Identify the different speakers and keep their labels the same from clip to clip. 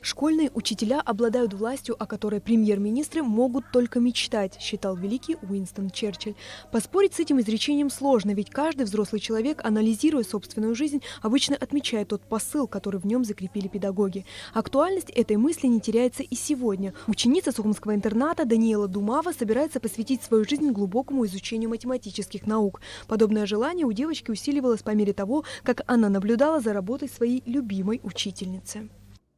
Speaker 1: Школьные учителя обладают властью, о которой премьер-министры могут только мечтать, считал великий Уинстон Черчилль. Поспорить с этим изречением сложно, ведь каждый взрослый человек, анализируя собственную жизнь, обычно отмечает тот посыл, который в нем закрепили педагоги. Актуальность этой мысли не теряется и сегодня. Ученица Сухумского интерната Даниэла Думава собирается посвятить свою жизнь глубокому изучению математических наук. Подобное желание у девочки усиливалось по мере того, как она наблюдала за работой своей любимой учительницы.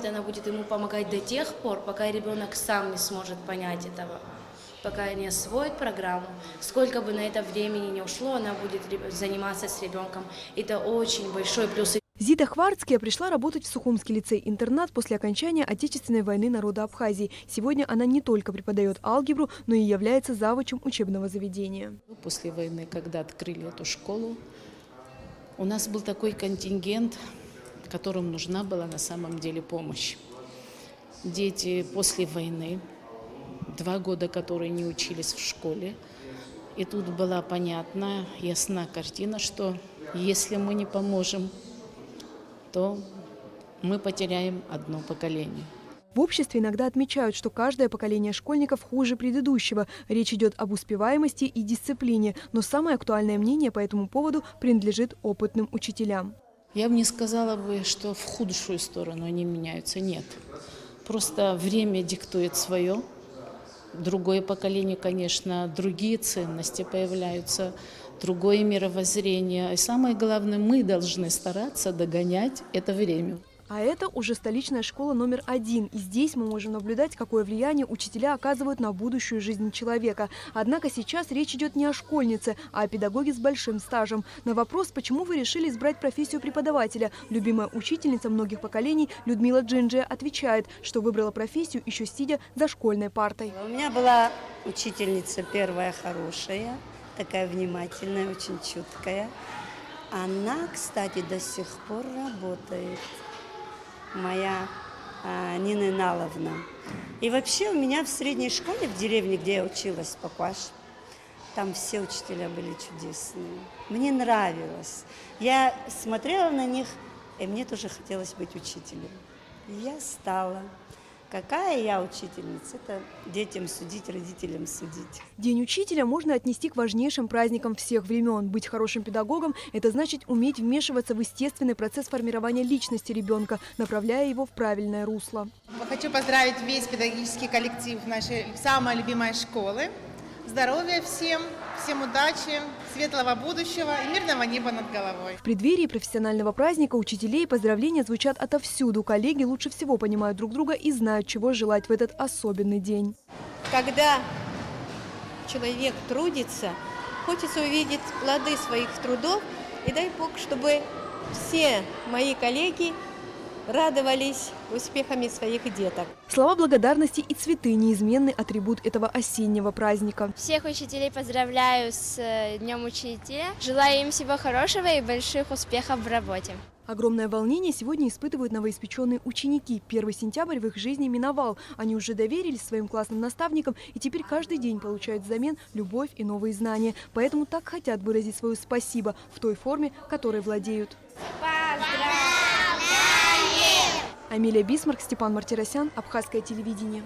Speaker 2: Она будет ему помогать до тех пор, пока ребенок сам не сможет понять этого, пока не освоит программу. Сколько бы на это времени не ушло, она будет заниматься с ребенком. Это очень большой плюс.
Speaker 1: Зита Хварцкая пришла работать в Сухумский лицей-интернат после окончания Отечественной войны народа Абхазии. Сегодня она не только преподает алгебру, но и является завучем учебного заведения.
Speaker 3: После войны, когда открыли эту школу, у нас был такой контингент, которым нужна была на самом деле помощь. Дети после войны, 2 года, которые не учились в школе, и тут была понятна, ясна картина, что если мы не поможем, то мы потеряем одно поколение.
Speaker 1: В обществе иногда отмечают, что каждое поколение школьников хуже предыдущего. Речь идет об успеваемости и дисциплине, но самое актуальное мнение по этому поводу принадлежит опытным учителям.
Speaker 3: Я бы не сказала, что в худшую сторону они меняются. Нет. Просто время диктует свое. Другое поколение, конечно, другие ценности появляются, другое мировоззрение. И самое главное, мы должны стараться догонять это время.
Speaker 1: А это уже столичная школа номер 1. И здесь мы можем наблюдать, какое влияние учителя оказывают на будущую жизнь человека. Однако сейчас речь идет не о школьнице, а о педагоге с большим стажем. На вопрос, почему вы решили избрать профессию преподавателя, любимая учительница многих поколений Людмила Джинджия отвечает, что выбрала профессию еще сидя за школьной партой.
Speaker 4: У меня была учительница первая хорошая, такая внимательная, очень чуткая. Она, кстати, до сих пор работает. Моя Нина Наловна. И вообще у меня в средней школе, в деревне, где я училась, Пакуаш, там все учителя были чудесные. Мне нравилось. Я смотрела на них, и мне тоже хотелось быть учителем. И я стала. Какая я учительница? Это детям судить, родителям судить.
Speaker 1: День учителя можно отнести к важнейшим праздникам всех времен. Быть хорошим педагогом – это значит уметь вмешиваться в естественный процесс формирования личности ребенка, направляя его в правильное русло.
Speaker 5: Хочу поздравить весь педагогический коллектив нашей самой любимой школы. Здоровья всем, всем удачи, светлого будущего и мирного неба над головой.
Speaker 1: В преддверии профессионального праздника учителей поздравления звучат отовсюду. Коллеги лучше всего понимают друг друга и знают, чего желать в этот особенный день.
Speaker 6: Когда человек трудится, хочется увидеть плоды своих трудов. И дай Бог, чтобы все мои коллеги радовались успехами своих деток.
Speaker 1: Слова благодарности и цветы – неизменный атрибут этого осеннего праздника.
Speaker 7: Всех учителей поздравляю с Днем Учителя. Желаю им всего хорошего и больших успехов в работе.
Speaker 1: Огромное волнение сегодня испытывают новоиспеченные ученики. 1 сентябрь в их жизни миновал. Они уже доверились своим классным наставникам и теперь каждый день получают взамен любовь и новые знания. Поэтому так хотят выразить свое спасибо в той форме, которой владеют.
Speaker 7: Поздравляем!
Speaker 1: Амилия Бисмарк, Степан Мартиросян, Абхазское телевидение.